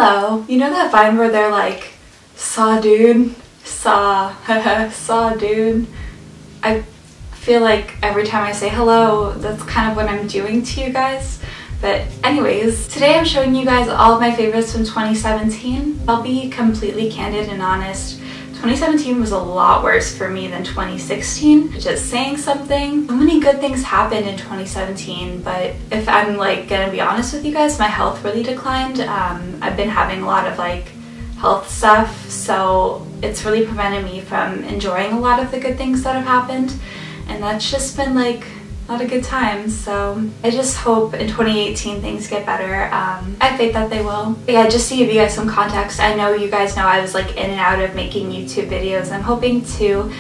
Hello. You know that Vine where they're like, saw dude, saw, saw dude? I feel like every time I say hello, that's kind of what I'm doing to you guys. But anyways, today I'm showing you guys all of my favorites from 2017. I'll be completely candid and honest. 2017 was a lot worse for me than 2016, which is saying something. So many good things happened in 2017, but if I'm like gonna be honest with you guys, my health really declined. I've been having a lot of like health stuff, so it's really prevented me from enjoying a lot of the good things that have happened, and that's just been like not a good time. So I just hope in 2018 things get better. I have faith that they will. But yeah, just to give you guys some context, I know you guys know I was like in and out of making YouTube videos. I'm hoping to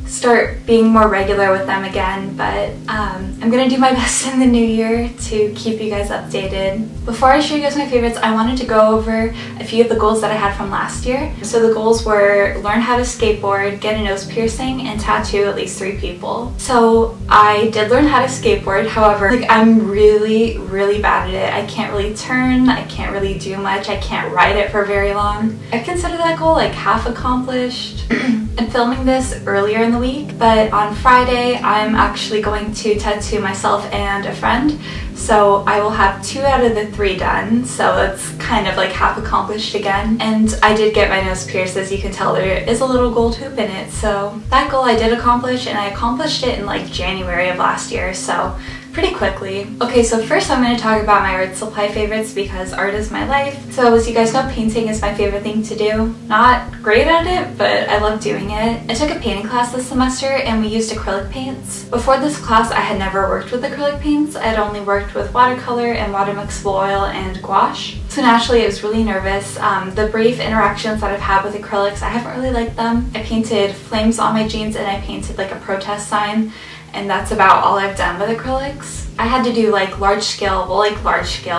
start being more regular with them again, but I'm gonna do my best in the new year to keep you guys updated. Before I show you guys my favorites, I wanted to go over a few of the goals that I had from last year. So the goals were learn how to skateboard, get a nose piercing, and tattoo at least 3 people. So I did learn how to skateboard, however, like I'm really bad at it. I can't really turn, I can't really do much, I can't ride it for very long. I consider that goal like half accomplished. I'm filming this earlier in the week, but on Friday I'm actually going to tattoo myself and a friend, so I will have 2 out of the 3 done, so that's kind of like half accomplished again. And I did get my nose pierced. As you can tell, there is a little gold hoop in it, so that goal I did accomplish, and I accomplished it in like January of last year, so pretty quickly. Okay, so first I'm going to talk about my art supply favorites because art is my life. So as you guys know, painting is my favorite thing to do. Not great at it, but I love doing it. I took a painting class this semester and we used acrylic paints. Before this class I had never worked with acrylic paints. I had only worked with watercolor and water mixable oil and gouache. So naturally I was really nervous. The brief interactions that I've had with acrylics, I haven't really liked them. I painted flames on my jeans and I painted like a protest sign, and that's about all I've done with acrylics. I had to do like large scale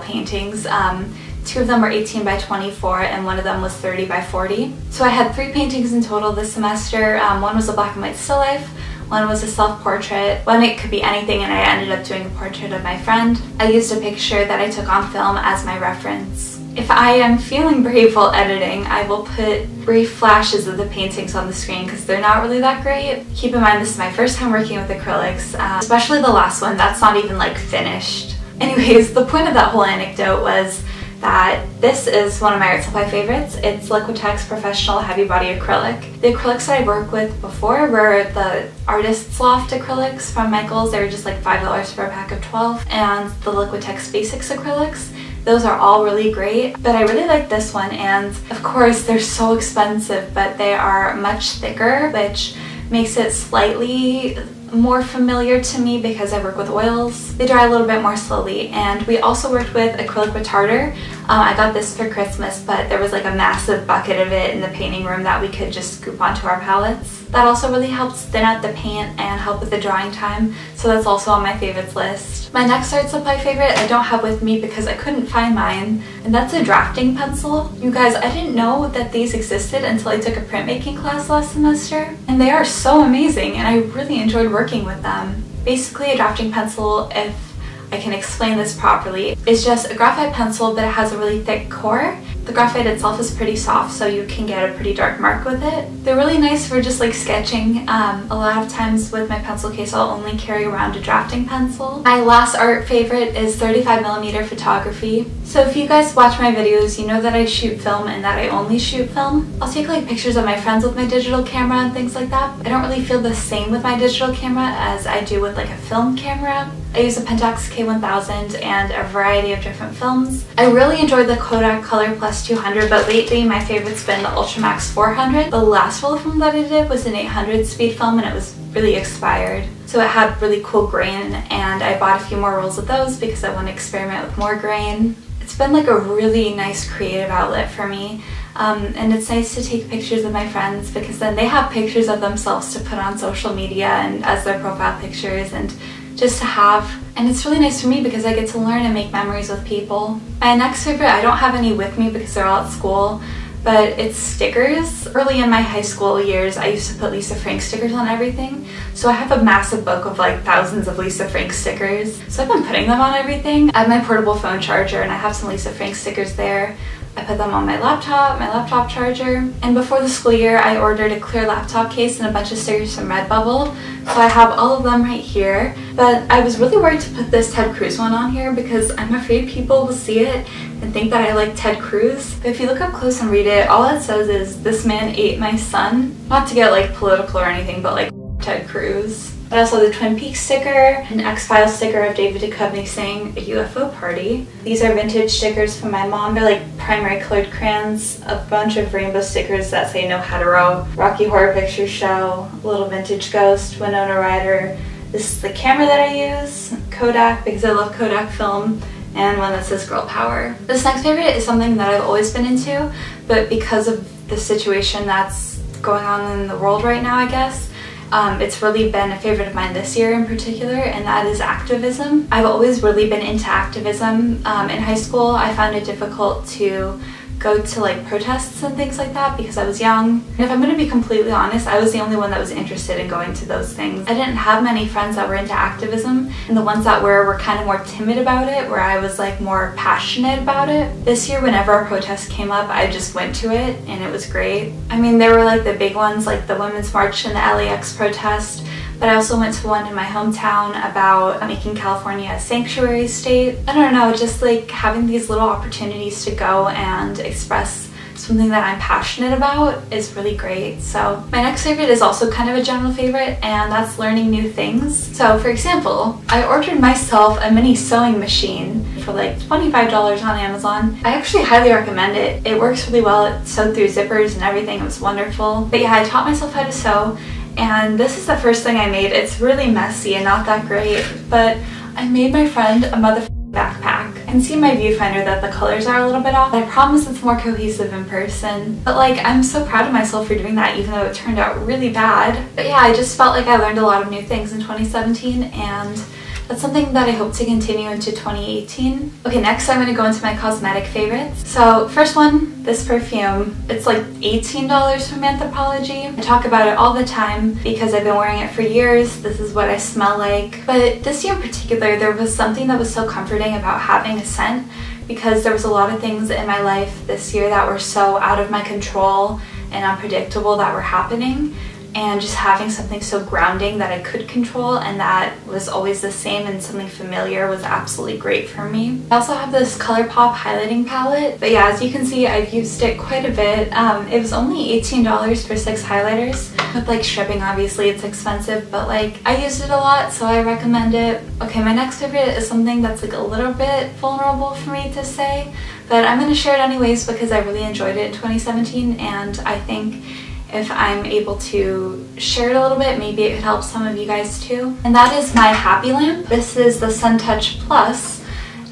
paintings. 2 of them were 18 by 24 and 1 of them was 30 by 40. So I had 3 paintings in total this semester. 1 was a black and white still life, 1 was a self-portrait, 1 it could be anything, and I ended up doing a portrait of my friend. I used a picture that I took on film as my reference. If I am feeling brave while editing, I will put brief flashes of the paintings on the screen because they're not really that great. Keep in mind this is my first time working with acrylics, especially the last one. That's not even like finished. Anyways, the point of that whole anecdote was that this is one of my art supply favorites. It's Liquitex Professional Heavy Body Acrylic. The acrylics that I worked with before were the Artist's Loft acrylics from Michaels. They were just like $5 for a pack of 12. And the Liquitex Basics acrylics. Those are all really great, but I really like this one, and of course they're so expensive, but they are much thicker, which makes it slightly more familiar to me because I work with oils. They dry a little bit more slowly, and we also worked with acrylic retarder. I got this for Christmas, but there was like a massive bucket of it in the painting room that we could just scoop onto our palettes. That also really helps thin out the paint and help with the drying time, so that's also on my favorites list. My next art supply favorite I don't have with me because I couldn't find mine, and that's a drafting pencil. You guys, I didn't know that these existed until I took a printmaking class last semester, and they are so amazing and I really enjoyed working with them. Basically, a drafting pencil, if I can explain this properly, is just a graphite pencil, but it has a really thick core. The graphite itself is pretty soft, so you can get a pretty dark mark with it. They're really nice for just like sketching. A lot of times with my pencil case, I'll only carry around a drafting pencil. My last art favorite is 35mm photography. So if you guys watch my videos, you know that I shoot film and that I only shoot film. I'll take like pictures of my friends with my digital camera and things like that. I don't really feel the same with my digital camera as I do with like a film camera. I use a Pentax K1000 and a variety of different films. I really enjoyed the Kodak Color Plus 200, but lately my favorite's been the Ultramax 400. The last roll of film that I did was an 800 speed film, and it was really expired. So it had really cool grain, and I bought a few more rolls of those because I want to experiment with more grain. It's been like a really nice creative outlet for me. And it's nice to take pictures of my friends because then they have pictures of themselves to put on social media and as their profile pictures, and just to have, and it's really nice for me because I get to learn and make memories with people. My next favorite, I don't have any with me because they're all at school, but it's stickers. Early in my high school years, I used to put Lisa Frank stickers on everything. So I have a massive book of like thousands of Lisa Frank stickers. So I've been putting them on everything. I have my portable phone charger and I have some Lisa Frank stickers there. I put them on my laptop charger, and before the school year I ordered a clear laptop case and a bunch of stickers from Redbubble, so I have all of them right here. But I was really worried to put this Ted Cruz one on here because I'm afraid people will see it and think that I like Ted Cruz. But if you look up close and read it, all it says is, "This man ate my son." Not to get like political or anything, but like Ted Cruz. I also have the Twin Peaks sticker, an X-Files sticker of David Duchovny saying a UFO party. These are vintage stickers from my mom. They're like primary colored crayons, a bunch of rainbow stickers that say no hetero, Rocky Horror Picture Show, little vintage ghost, Winona Ryder. This is the camera that I use, Kodak, because I love Kodak film, and one that says girl power. This next favorite is something that I've always been into, but because of the situation that's going on in the world right now, I guess, it's really been a favorite of mine this year in particular, and that is activism. I've always really been into activism. In high school, I found it difficult to go to like protests and things like that because I was young. And if I'm going to be completely honest, I was the only one that was interested in going to those things. I didn't have many friends that were into activism, and the ones that were kind of more timid about it, where I was like more passionate about it. This year, whenever a protest came up, I just went to it and it was great. I mean, there were like the big ones like the Women's March and the ACRYLICS protest, but I also went to one in my hometown about making California a sanctuary state. I don't know, just like having these little opportunities to go and express something that I'm passionate about is really great. So my next favorite is also kind of a general favorite, and that's learning new things. So for example, I ordered myself a mini sewing machine for like $25 on Amazon. I actually highly recommend it. It works really well. It sewed through zippers and everything. It was wonderful. But yeah, I taught myself how to sew, and this is the first thing I made. It's really messy and not that great, but I made my friend a motherfucking backpack. I can see in my viewfinder that the colors are a little bit off. I promise it's more cohesive in person. But like, I'm so proud of myself for doing that, even though it turned out really bad. But yeah, I just felt like I learned a lot of new things in 2017, and that's something that I hope to continue into 2018. Okay, next I'm gonna go into my cosmetic favorites. So first one, this perfume. It's like $18 from Anthropologie. I talk about it all the time because I've been wearing it for years. This is what I smell like. But this year in particular, there was something that was so comforting about having a scent, because there was a lot of things in my life this year that were so out of my control and unpredictable that were happening. And just having something so grounding that I could control and that was always the same and something familiar was absolutely great for me. I also have this ColourPop highlighting palette, but yeah, as you can see, I've used it quite a bit. It was only $18 for 6 highlighters. With like shipping, obviously it's expensive, but like I used it a lot, so I recommend it. Okay, my next favorite is something that's like a little bit vulnerable for me to say, but I'm gonna share it anyways because I really enjoyed it in 2017, and I think if I'm able to share it a little bit, maybe it could help some of you guys too. And that is my Happy Lamp. This is the Sun Touch Plus,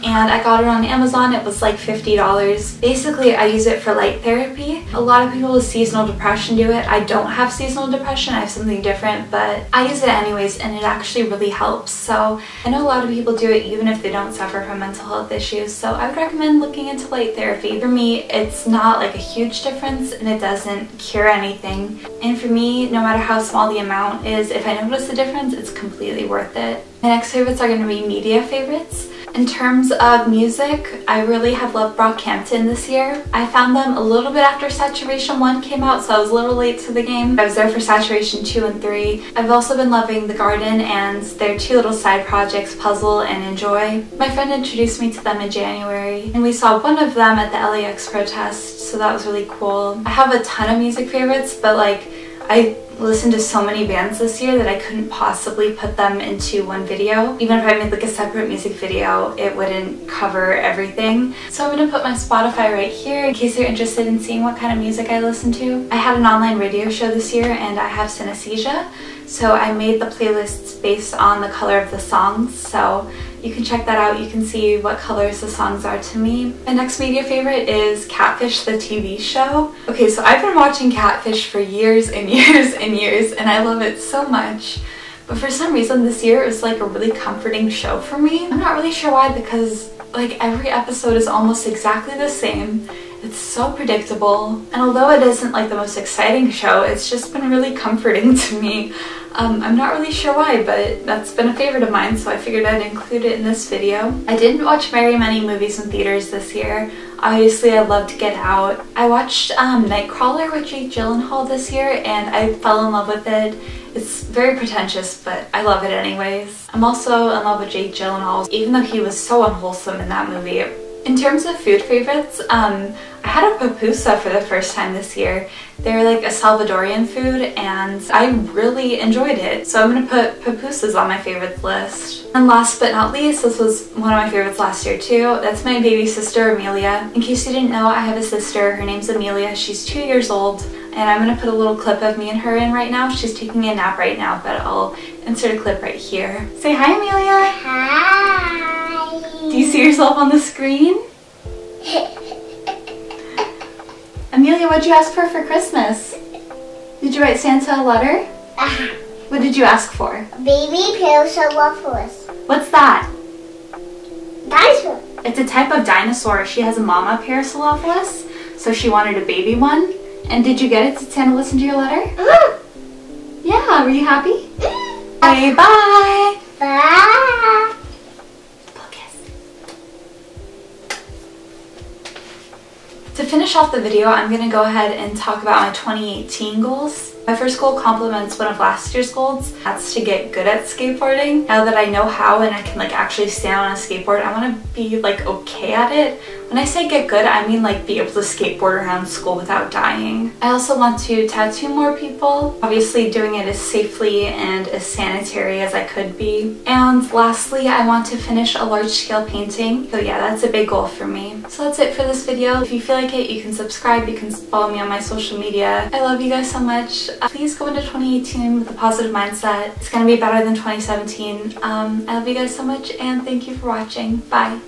and I got it on Amazon. It was like $50. Basically, I use it for light therapy. A lot of people with seasonal depression do it. I don't have seasonal depression, I have something different, but I use it anyways, and it actually really helps. So I know a lot of people do it even if they don't suffer from mental health issues, so I would recommend looking into light therapy. For me, it's not like a huge difference, and it doesn't cure anything. And for me, no matter how small the amount is, if I notice a difference, it's completely worth it. My next favorites are going to be media favorites. In terms of music, I really have loved Brockhampton this year. I found them a little bit after Saturation 1 came out, so I was a little late to the game. I was there for Saturation 2 and 3. I've also been loving The Garden and their 2 little side projects, Puzzle and Enjoy. My friend introduced me to them in January, and we saw one of them at the LAX protest, so that was really cool. I have a ton of music favorites, but like, I listened to so many bands this year that I couldn't possibly put them into one video. Even if I made like a separate music video, it wouldn't cover everything. So I'm gonna put my Spotify right here in case you're interested in seeing what kind of music I listen to. I had an online radio show this year, and I have synesthesia, so I made the playlists based on the color of the songs, so you can check that out. You can see what colors the songs are to me. My next media favorite is Catfish, the TV show. Okay, so I've been watching Catfish for years and years and years, and I love it so much. But for some reason this year it was like a really comforting show for me. I'm not really sure why, because like every episode is almost exactly the same. It's so predictable, and although it isn't like the most exciting show, it's just been really comforting to me. I'm not really sure why, but that's been a favorite of mine, so I figured I'd include it in this video. I didn't watch very many movies in theaters this year. Obviously, I loved Get Out. I watched Nightcrawler with Jake Gyllenhaal this year and I fell in love with it. It's very pretentious, but I love it anyways. I'm also in love with Jake Gyllenhaal, even though he was so unwholesome in that movie. In terms of food favorites, I had a pupusa for the first time this year. They're like a Salvadorian food and I really enjoyed it. So I'm gonna put pupusas on my favorites list. And last but not least, this was one of my favorites last year too. That's my baby sister, Amelia. In case you didn't know, I have a sister. Her name's Amelia. She's 2 years old. And I'm gonna put a little clip of me and her in right now. She's taking a nap right now, but I'll insert a clip right here. Say hi, Amelia. Hi. Do you see yourself on the screen? Amelia, what'd you ask for Christmas? Did you write Santa a letter? What did you ask for? Baby Parasaurolophus. What's that? Dinosaur. It's a type of dinosaur. She has a mama Parasaurolophus, so she wanted a baby one. And did you get it? Did Santa listen to your letter? Yeah, were you happy? Okay, bye! Bye! To finish off the video, I'm going to go ahead and talk about my 2018 goals. My first goal complements one of last year's goals. That's to get good at skateboarding. Now that I know how and I can like actually stand on a skateboard, I want to be like okay at it. When I say get good, I mean like be able to skateboard around school without dying. I also want to tattoo more people, obviously doing it as safely and as sanitary as I could be. And lastly, I want to finish a large-scale painting. So yeah, that's a big goal for me. So that's it for this video. If you feel like it, you can subscribe, you can follow me on my social media. I love you guys so much. Please go into 2018 with a positive mindset. It's gonna be better than 2017. I love you guys so much and thank you for watching. Bye.